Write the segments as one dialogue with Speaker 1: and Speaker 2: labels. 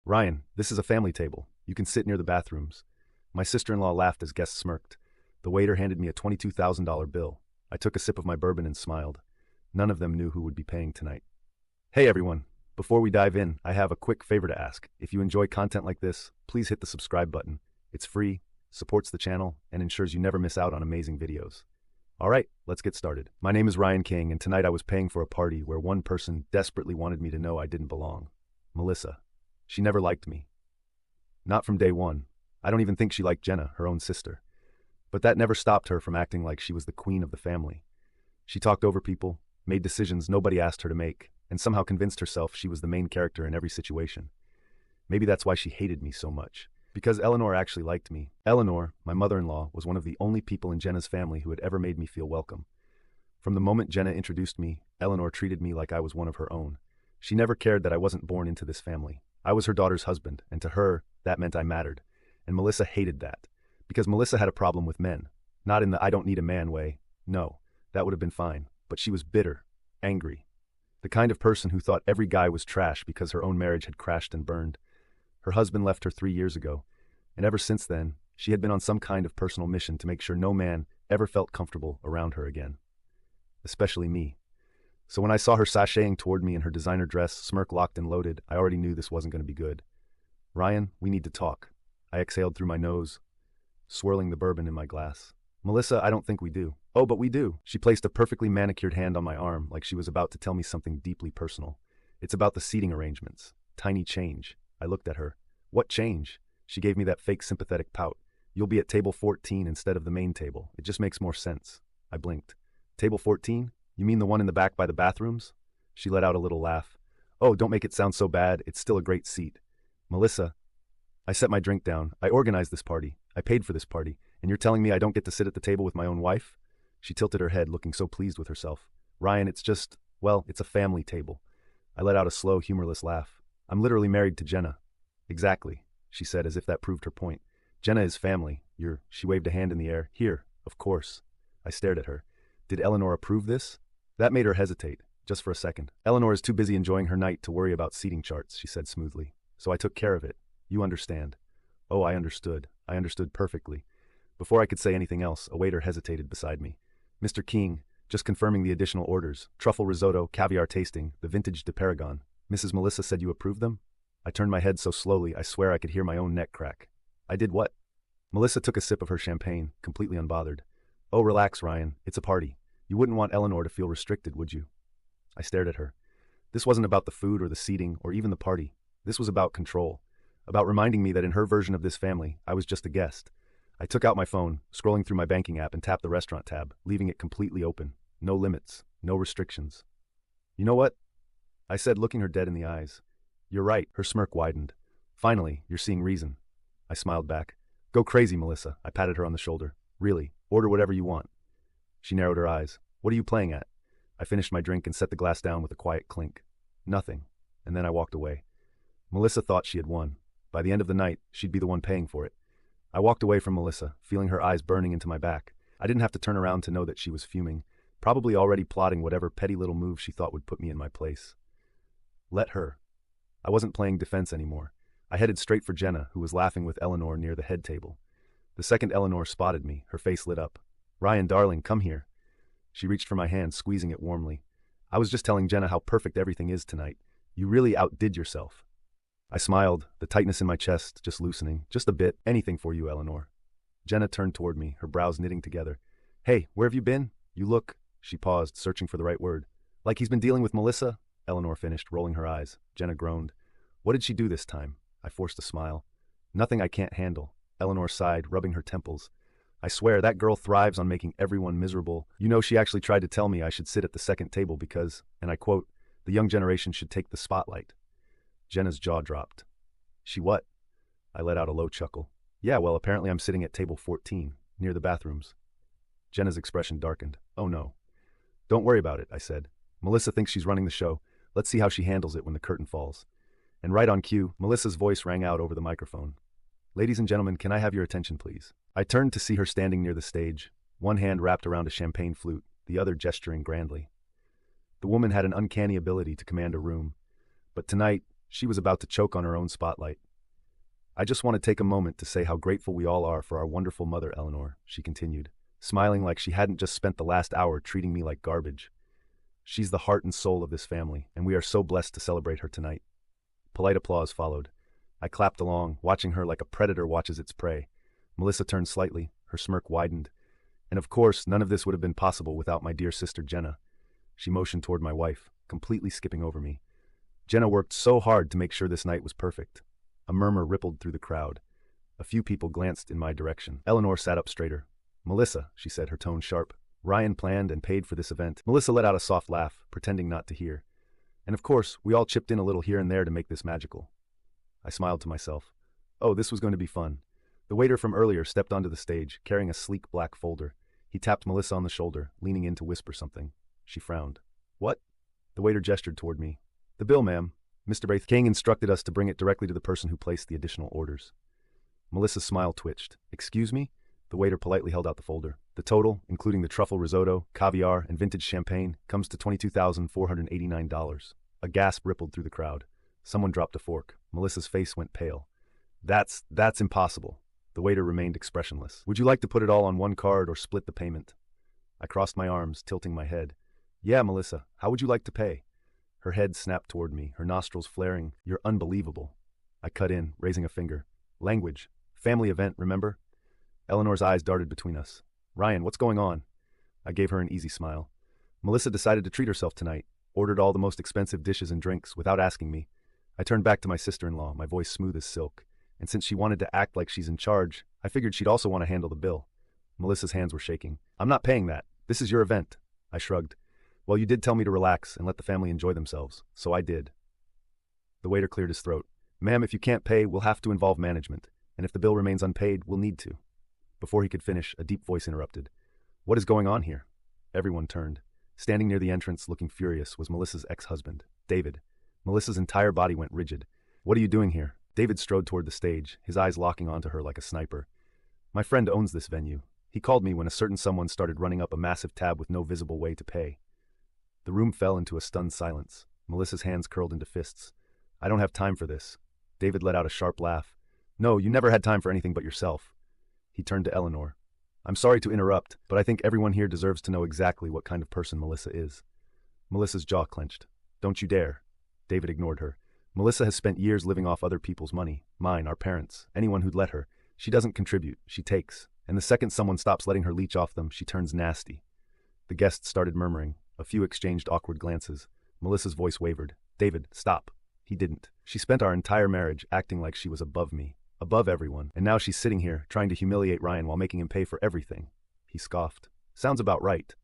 Speaker 1: Ryan, this is a family table. You can sit near the bathrooms. My sister-in-law laughed as guests smirked. The waiter handed me a $22,000 bill. I took a sip of my bourbon and smiled. None of them knew who would be paying tonight. Hey everyone, before we dive in, I have a quick favor to ask. If you enjoy content like this, please hit the subscribe button. It's free, supports the channel, and ensures you never miss out on amazing videos. Alright, let's get started. My name is Ryan King, and tonight I was paying for a party where one person desperately wanted me to know I didn't belong. Melissa. She never liked me. Not from day one. I don't even think she liked Jenna, her own sister. But that never stopped her from acting like she was the queen of the family. She talked over people, made decisions nobody asked her to make, and somehow convinced herself she was the main character in every situation. Maybe that's why she hated me so much. Because Eleanor actually liked me. Eleanor, my mother-in-law, was one of the only people in Jenna's family who had ever made me feel welcome. From the moment Jenna introduced me, Eleanor treated me like I was one of her own. She never cared that I wasn't born into this family. I was her daughter's husband, and to her, that meant I mattered. And Melissa hated that. Because Melissa had a problem with men. Not in the I don't need a man way. No, that would have been fine. But she was bitter, angry. The kind of person who thought every guy was trash because her own marriage had crashed and burned. Her husband left her 3 years ago, and ever since then, she had been on some kind of personal mission to make sure no man ever felt comfortable around her again. Especially me. So when I saw her sashaying toward me in her designer dress, smirk locked and loaded, I already knew this wasn't going to be good. Ryan, we need to talk. I exhaled through my nose, swirling the bourbon in my glass. Melissa, I don't think we do. Oh, but we do. She placed a perfectly manicured hand on my arm like she was about to tell me something deeply personal. It's about the seating arrangements. Tiny change. I looked at her. What change? She gave me that fake sympathetic pout. You'll be at table 14 instead of the main table. It just makes more sense. I blinked. Table 14? You mean the one in the back by the bathrooms? She let out a little laugh. Oh, don't make it sound so bad. It's still a great seat. Melissa. I set my drink down. I organized this party. I paid for this party. And you're telling me I don't get to sit at the table with my own wife? She tilted her head, looking so pleased with herself. Ryan, it's just, well, it's a family table. I let out a slow, humorless laugh. I'm literally married to Jenna. Exactly, she said as if that proved her point. Jenna is family. She waved a hand in the air. Here, of course. I stared at her. Did Eleanor approve this? That made her hesitate, just for a second. Eleanor is too busy enjoying her night to worry about seating charts, she said smoothly. So I took care of it. You understand. Oh, I understood. I understood perfectly. Before I could say anything else, a waiter hesitated beside me. Mr. King, just confirming the additional orders. Truffle risotto, caviar tasting, the vintage de Paragon. Mrs. Melissa said you approved them? I turned my head so slowly, I swear I could hear my own neck crack. I did what? Melissa took a sip of her champagne, completely unbothered. Oh, relax, Ryan. It's a party. You wouldn't want Eleanor to feel restricted, would you? I stared at her. This wasn't about the food or the seating or even the party. This was about control. About reminding me that in her version of this family, I was just a guest. I took out my phone, scrolling through my banking app and tapped the restaurant tab, leaving it completely open. No limits, no restrictions. You know what? I said, looking her dead in the eyes. You're right. Her smirk widened. Finally, you're seeing reason. I smiled back. Go crazy, Melissa. I patted her on the shoulder. Really, order whatever you want. She narrowed her eyes. What are you playing at? I finished my drink and set the glass down with a quiet clink. Nothing. And then I walked away. Melissa thought she had won. By the end of the night, she'd be the one paying for it. I walked away from Melissa, feeling her eyes burning into my back. I didn't have to turn around to know that she was fuming, probably already plotting whatever petty little move she thought would put me in my place. Let her. I wasn't playing defense anymore. I headed straight for Jenna, who was laughing with Eleanor near the head table. The second Eleanor spotted me, her face lit up. Ryan, darling, come here. She reached for my hand, squeezing it warmly. I was just telling Jenna how perfect everything is tonight. You really outdid yourself. I smiled, the tightness in my chest just loosening. Just a bit. Anything for you, Eleanor. Jenna turned toward me, her brows knitting together. Hey, where have you been? You look... She paused, searching for the right word. Like he's been dealing with Melissa? Eleanor finished, rolling her eyes. Jenna groaned. What did she do this time? I forced a smile. Nothing I can't handle. Eleanor sighed, rubbing her temples. I swear, that girl thrives on making everyone miserable. You know, she actually tried to tell me I should sit at the second table because, and I quote, the young generation should take the spotlight. Jenna's jaw dropped. She what? I let out a low chuckle. Yeah, well, apparently I'm sitting at table 14, near the bathrooms. Jenna's expression darkened. Oh no. Don't worry about it, I said. Melissa thinks she's running the show. Let's see how she handles it when the curtain falls. And right on cue, Melissa's voice rang out over the microphone. Ladies and gentlemen, can I have your attention, please? I turned to see her standing near the stage, one hand wrapped around a champagne flute, the other gesturing grandly. The woman had an uncanny ability to command a room, but tonight, She was about to choke on her own spotlight. I just want to take a moment to say how grateful we all are for our wonderful mother, Eleanor, she continued, smiling like she hadn't just spent the last hour treating me like garbage. She's the heart and soul of this family, and we are so blessed to celebrate her tonight. Polite applause followed. I clapped along, watching her like a predator watches its prey. Melissa turned slightly, her smirk widened. And of course, none of this would have been possible without my dear sister Jenna. She motioned toward my wife, completely skipping over me. Jenna worked so hard to make sure this night was perfect. A murmur rippled through the crowd. A few people glanced in my direction. Eleanor sat up straighter. "Melissa," she said, her tone sharp. "Ryan planned and paid for this event." Melissa let out a soft laugh, pretending not to hear. "And of course, we all chipped in a little here and there to make this magical." I smiled to myself. Oh, this was going to be fun. The waiter from earlier stepped onto the stage, carrying a sleek black folder. He tapped Melissa on the shoulder, leaning in to whisper something. She frowned. "What?" The waiter gestured toward me. "The bill, ma'am. Mr. Braith King instructed us to bring it directly to the person who placed the additional orders." Melissa's smile twitched. "Excuse me?" The waiter politely held out the folder. "The total, including the truffle risotto, caviar, and vintage champagne, comes to $22,489. A gasp rippled through the crowd. Someone dropped a fork. Melissa's face went pale. That's impossible." The waiter remained expressionless. "Would you like to put it all on one card or split the payment?" I crossed my arms, tilting my head. "Yeah, Melissa, how would you like to pay?" Her head snapped toward me, her nostrils flaring. "You're unbelievable." I cut in, raising a finger. "Language. Family event, remember?" Eleanor's eyes darted between us. "Ryan, what's going on?" I gave her an easy smile. "Melissa decided to treat herself tonight, ordered all the most expensive dishes and drinks without asking me." I turned back to my sister-in-law, my voice smooth as silk. And since she wanted to act like she's in charge, I figured she'd also want to handle the bill. Melissa's hands were shaking. "I'm not paying that. This is your event." I shrugged. "Well, you did tell me to relax and let the family enjoy themselves, so I did." The waiter cleared his throat. "Ma'am, if you can't pay, we'll have to involve management. And if the bill remains unpaid, we'll need to." Before he could finish, a deep voice interrupted. "What is going on here?" Everyone turned. Standing near the entrance, looking furious, was Melissa's ex-husband, David. Melissa's entire body went rigid. "What are you doing here?" David strode toward the stage, his eyes locking onto her like a sniper. "My friend owns this venue. He called me when a certain someone started running up a massive tab with no visible way to pay." The room fell into a stunned silence. Melissa's hands curled into fists. "I don't have time for this." David let out a sharp laugh. "No, you never had time for anything but yourself." He turned to Eleanor. "I'm sorry to interrupt, but I think everyone here deserves to know exactly what kind of person Melissa is." Melissa's jaw clenched. "Don't you dare." David ignored her. "Melissa has spent years living off other people's money. Mine, our parents, anyone who'd let her. She doesn't contribute, she takes. And the second someone stops letting her leech off them, she turns nasty." The guests started murmuring. A few exchanged awkward glances. Melissa's voice wavered. "David, stop." He didn't. "She spent our entire marriage acting like she was above me, above everyone, and now she's sitting here, trying to humiliate Ryan while making him pay for everything." He scoffed. "Sounds about right."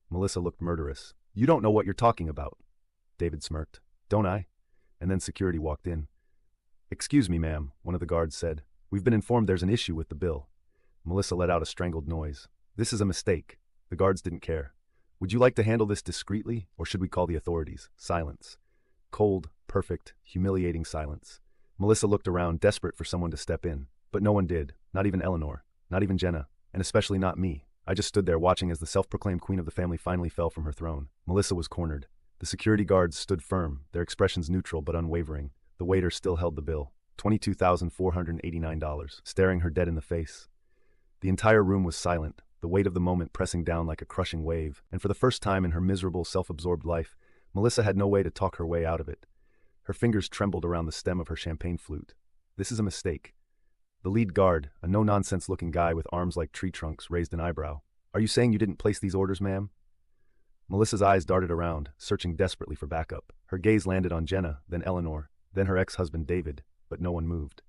Speaker 1: Melissa looked murderous. "You don't know what you're talking about." David smirked. "Don't I?" And then security walked in. "Excuse me, ma'am," one of the guards said. "We've been informed there's an issue with the bill." Melissa let out a strangled noise. "This is a mistake." The guards didn't care. "Would you like to handle this discreetly, or should we call the authorities?" Silence. Cold, perfect, humiliating silence. Melissa looked around, desperate for someone to step in. But no one did. Not even Eleanor. Not even Jenna. And especially not me. I just stood there watching as the self-proclaimed queen of the family finally fell from her throne. Melissa was cornered. The security guards stood firm, their expressions neutral but unwavering. The waiter still held the bill. $22,489, staring her dead in the face. The entire room was silent, the weight of the moment pressing down like a crushing wave, and for the first time in her miserable, self-absorbed life, Melissa had no way to talk her way out of it. Her fingers trembled around the stem of her champagne flute. "This is a mistake." The lead guard, a no-nonsense-looking guy with arms like tree trunks, raised an eyebrow. "Are you saying you didn't place these orders, ma'am?" Melissa's eyes darted around, searching desperately for backup. Her gaze landed on Jenna, then Eleanor, then her ex-husband David, but no one moved.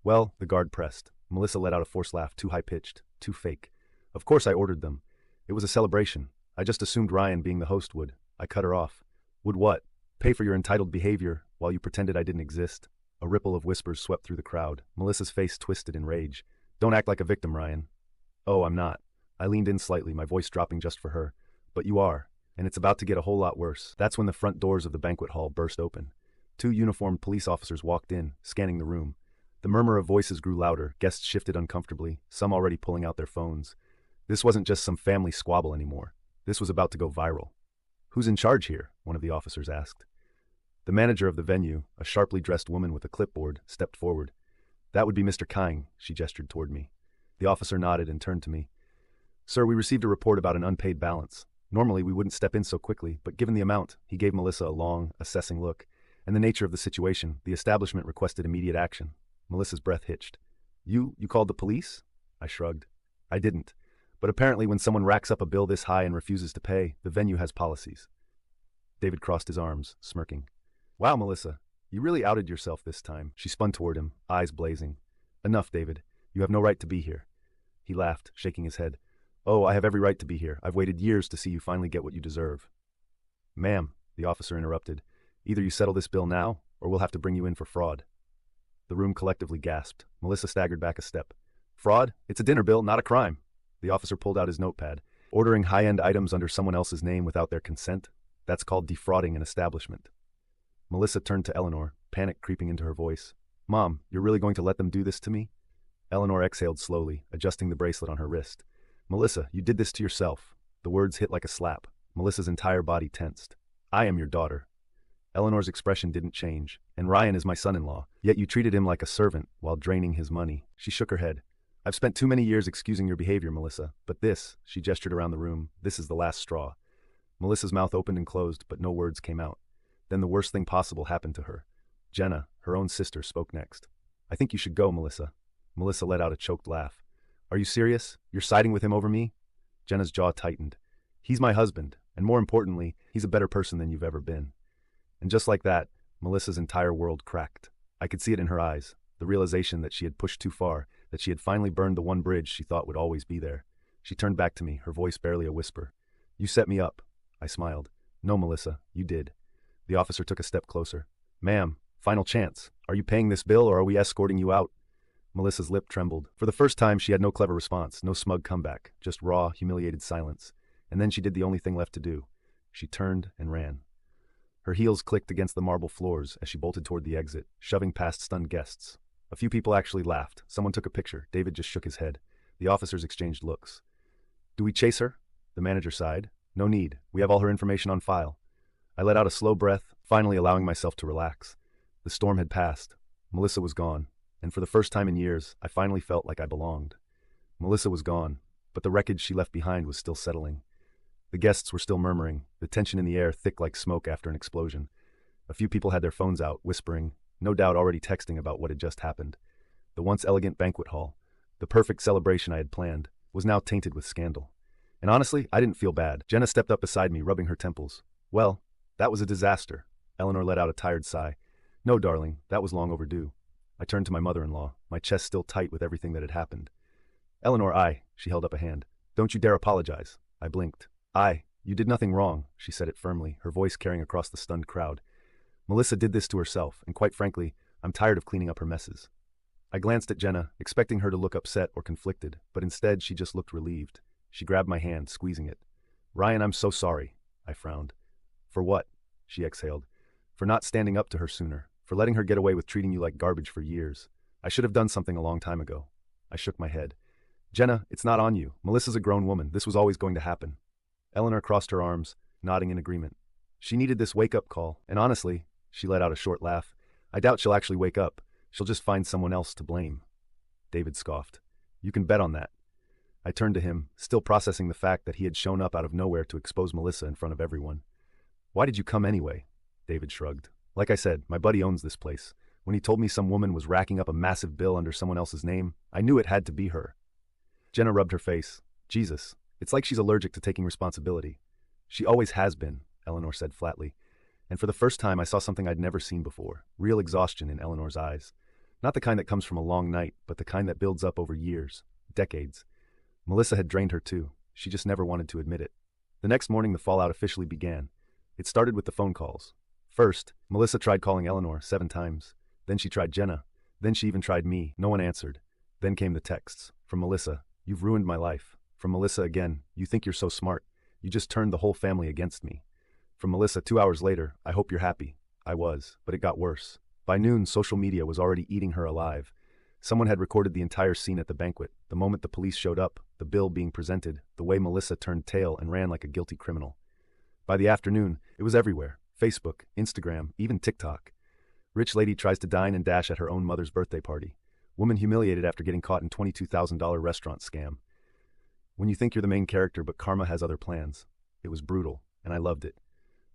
Speaker 1: "Well," the guard pressed. Melissa let out a forced laugh, too high-pitched, too fake. "Of course I ordered them. It was a celebration. I just assumed Ryan, being the host, would." I cut her off. "Would what? Pay for your entitled behavior while you pretended I didn't exist?" A ripple of whispers swept through the crowd. Melissa's face twisted in rage. "Don't act like a victim, Ryan." "Oh, I'm not." I leaned in slightly, my voice dropping just for her. "But you are. And it's about to get a whole lot worse." That's when the front doors of the banquet hall burst open. 2 uniformed police officers walked in, scanning the room. The murmur of voices grew louder, guests shifted uncomfortably, some already pulling out their phones. This wasn't just some family squabble anymore. This was about to go viral. "Who's in charge here?" one of the officers asked. The manager of the venue, a sharply dressed woman with a clipboard, stepped forward. "That would be Mr. Kyng," she gestured toward me. The officer nodded and turned to me. "Sir, we received a report about an unpaid balance. Normally, we wouldn't step in so quickly, but given the amount," he gave Melissa a long, assessing look, "and the nature of the situation, the establishment requested immediate action." Melissa's breath hitched. You called the police?" I shrugged. "I didn't. But apparently when someone racks up a bill this high and refuses to pay, the venue has policies." David crossed his arms, smirking. "Wow, Melissa, you really outed yourself this time." She spun toward him, eyes blazing. "Enough, David. You have no right to be here." He laughed, shaking his head. "Oh, I have every right to be here. I've waited years to see you finally get what you deserve." "Ma'am," the officer interrupted, "either you settle this bill now, or we'll have to bring you in for fraud." The room collectively gasped. Melissa staggered back a step. "Fraud? It's a dinner bill, not a crime." The officer pulled out his notepad. "Ordering high-end items under someone else's name without their consent? That's called defrauding an establishment." Melissa turned to Eleanor, panic creeping into her voice. "Mom, you're really going to let them do this to me?" Eleanor exhaled slowly, adjusting the bracelet on her wrist. "Melissa, you did this to yourself." The words hit like a slap. Melissa's entire body tensed. "I am your daughter." Eleanor's expression didn't change. "And Ryan is my son-in-law. Yet you treated him like a servant while draining his money." She shook her head. "I've spent too many years excusing your behavior, Melissa, but this," she gestured around the room, "this is the last straw." Melissa's mouth opened and closed, but no words came out. Then the worst thing possible happened to her. Jenna, her own sister, spoke next. "I think you should go, Melissa." Melissa let out a choked laugh. "Are you serious? You're siding with him over me?" Jenna's jaw tightened. "He's my husband, and more importantly, he's a better person than you've ever been." And just like that, Melissa's entire world cracked. I could see it in her eyes, the realization that she had pushed too far, that she had finally burned the one bridge she thought would always be there. She turned back to me, her voice barely a whisper. "You set me up." I smiled. "No, Melissa, you did." The officer took a step closer. "Ma'am, final chance. Are you paying this bill or are we escorting you out?" Melissa's lip trembled. For the first time, she had no clever response, no smug comeback, just raw, humiliated silence. And then she did the only thing left to do. She turned and ran. Her heels clicked against the marble floors as she bolted toward the exit, shoving past stunned guests. A few people actually laughed. Someone took a picture. David just shook his head. The officers exchanged looks. "Do we chase her?" The manager sighed. "No need. We have all her information on file." I let out a slow breath, finally allowing myself to relax. The storm had passed. Melissa was gone. And for the first time in years, I finally felt like I belonged. Melissa was gone, but the wreckage she left behind was still settling. The guests were still murmuring, the tension in the air thick like smoke after an explosion. A few people had their phones out, whispering, no doubt already texting about what had just happened. The once elegant banquet hall, the perfect celebration I had planned, was now tainted with scandal. And honestly, I didn't feel bad. Jenna stepped up beside me, rubbing her temples. "Well, that was a disaster." Eleanor let out a tired sigh. "No, darling, that was long overdue." I turned to my mother-in-law, my chest still tight with everything that had happened. "Eleanor, she held up a hand. "Don't you dare apologize." I blinked. You did nothing wrong," she said it firmly, her voice carrying across the stunned crowd. "Melissa did this to herself, and quite frankly, I'm tired of cleaning up her messes." I glanced at Jenna, expecting her to look upset or conflicted, but instead she just looked relieved. She grabbed my hand, squeezing it. "Ryan, I'm so sorry." I frowned. "For what?" she exhaled. "For not standing up to her sooner, for letting her get away with treating you like garbage for years. I should have done something a long time ago." I shook my head. "Jenna, it's not on you. Melissa's a grown woman. This was always going to happen." Eleanor crossed her arms, nodding in agreement. "She needed this wake-up call, and honestly," she let out a short laugh, "I doubt she'll actually wake up. She'll just find someone else to blame." David scoffed. "You can bet on that." I turned to him, still processing the fact that he had shown up out of nowhere to expose Melissa in front of everyone. "Why did you come anyway?" David shrugged. "Like I said, my buddy owns this place. When he told me some woman was racking up a massive bill under someone else's name, I knew it had to be her." Jenna rubbed her face. "Jesus, it's like she's allergic to taking responsibility." "She always has been," Eleanor said flatly. And for the first time I saw something I'd never seen before, real exhaustion in Eleanor's eyes. Not the kind that comes from a long night, but the kind that builds up over years, decades. Melissa had drained her too. She just never wanted to admit it. The next morning the fallout officially began. It started with the phone calls. First, Melissa tried calling Eleanor 7 times. Then she tried Jenna. Then she even tried me. No one answered. Then came the texts. From Melissa, "You've ruined my life." From Melissa again, "You think you're so smart. You just turned the whole family against me." From Melissa 2 hours later, "I hope you're happy." I was, but it got worse. By noon, social media was already eating her alive. Someone had recorded the entire scene at the banquet, the moment the police showed up, the bill being presented, the way Melissa turned tail and ran like a guilty criminal. By the afternoon, it was everywhere. Facebook, Instagram, even TikTok. Rich lady tries to dine and dash at her own mother's birthday party. Woman humiliated after getting caught in $22,000 restaurant scam. When you think you're the main character but karma has other plans. It was brutal, and I loved it.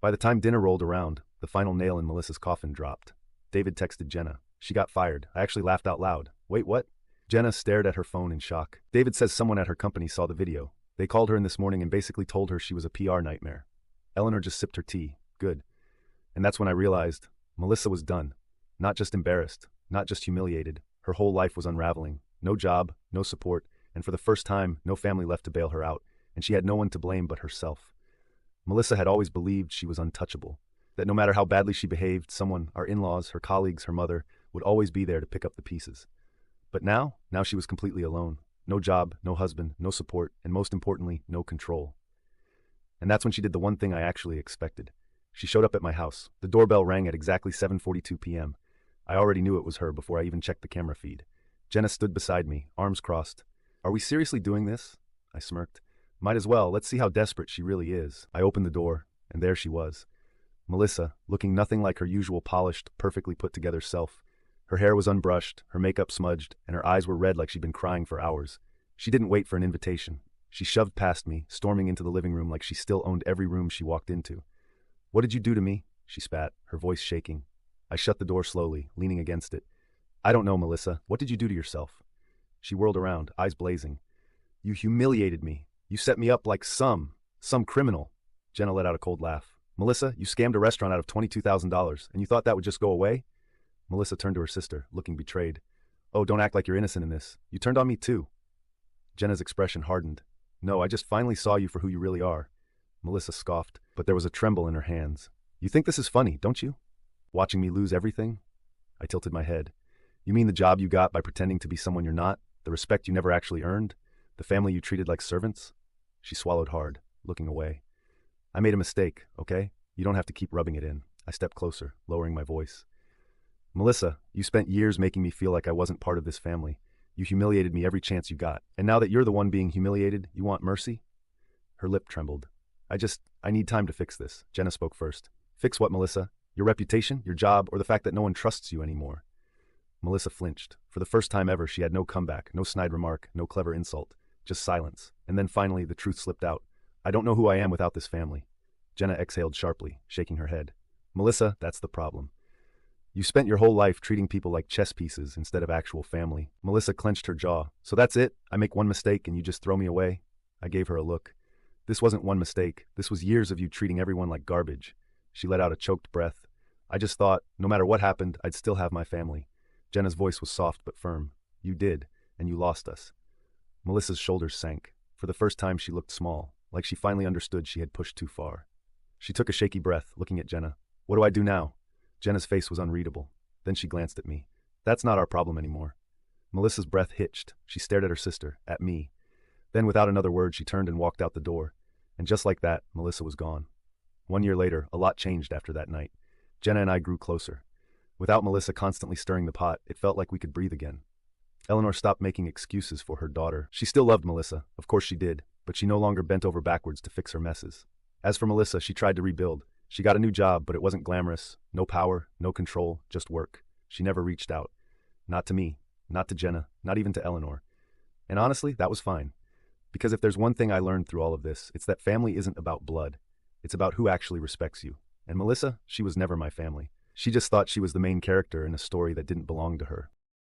Speaker 1: By the time dinner rolled around, the final nail in Melissa's coffin dropped. David texted Jenna. She got fired. I actually laughed out loud. Wait, what? Jenna stared at her phone in shock. David says someone at her company saw the video. They called her in this morning and basically told her she was a PR nightmare. Eleanor just sipped her tea. Good. And that's when I realized Melissa was done. Not just embarrassed, not just humiliated. Her whole life was unraveling. No job, no support, and for the first time, no family left to bail her out, and she had no one to blame but herself. Melissa had always believed she was untouchable, that no matter how badly she behaved, someone, our in-laws, her colleagues, her mother, would always be there to pick up the pieces. But now she was completely alone. No job, no husband, no support, and most importantly, no control. And that's when she did the one thing I actually expected. She showed up at my house. The doorbell rang at exactly 7:42 p.m. I already knew it was her before I even checked the camera feed. Jenna stood beside me, arms crossed. Are we seriously doing this? I smirked. Might as well. Let's see how desperate she really is. I opened the door, and there she was. Melissa, looking nothing like her usual polished, perfectly put-together self. Her hair was unbrushed, her makeup smudged, and her eyes were red like she'd been crying for hours. She didn't wait for an invitation. She shoved past me, storming into the living room like she still owned every room she walked into. What did you do to me? She spat, her voice shaking. I shut the door slowly, leaning against it. I don't know, Melissa. What did you do to yourself? She whirled around, eyes blazing. You humiliated me. You set me up like some criminal. Jenna let out a cold laugh. Melissa, you scammed a restaurant out of $22,000, and you thought that would just go away? Melissa turned to her sister, looking betrayed. Oh, don't act like you're innocent in this. You turned on me too. Jenna's expression hardened. No, I just finally saw you for who you really are. Melissa scoffed, but there was a tremble in her hands. You think this is funny, don't you? Watching me lose everything? I tilted my head. You mean the job you got by pretending to be someone you're not? The respect you never actually earned? The family you treated like servants? She swallowed hard, looking away. I made a mistake, okay? You don't have to keep rubbing it in. I stepped closer, lowering my voice. Melissa, you spent years making me feel like I wasn't part of this family. You humiliated me every chance you got. And now that you're the one being humiliated, you want mercy? Her lip trembled. I need time to fix this. Jenna spoke first. Fix what, Melissa? Your reputation, your job, or the fact that no one trusts you anymore? Melissa flinched. For the first time ever, she had no comeback, no snide remark, no clever insult. Just silence. And then finally, the truth slipped out. I don't know who I am without this family. Jenna exhaled sharply, shaking her head. Melissa, that's the problem. You spent your whole life treating people like chess pieces instead of actual family. Melissa clenched her jaw. So that's it? I make one mistake and you just throw me away? I gave her a look. This wasn't one mistake. This was years of you treating everyone like garbage. She let out a choked breath. I just thought, no matter what happened, I'd still have my family. Jenna's voice was soft but firm. You did, and you lost us. Melissa's shoulders sank. For the first time, she looked small, like she finally understood she had pushed too far. She took a shaky breath, looking at Jenna. What do I do now? Jenna's face was unreadable. Then she glanced at me. That's not our problem anymore. Melissa's breath hitched. She stared at her sister, at me. Then, without another word, she turned and walked out the door. And just like that, Melissa was gone. 1 year later, a lot changed after that night. Jenna and I grew closer. Without Melissa constantly stirring the pot, it felt like we could breathe again. Eleanor stopped making excuses for her daughter. She still loved Melissa, of course she did, but she no longer bent over backwards to fix her messes. As for Melissa, she tried to rebuild. She got a new job, but it wasn't glamorous. No power, no control, just work. She never reached out. Not to me, not to Jenna, not even to Eleanor. And honestly, that was fine. Because if there's one thing I learned through all of this, it's that family isn't about blood. It's about who actually respects you. And Melissa, she was never my family. She just thought she was the main character in a story that didn't belong to her.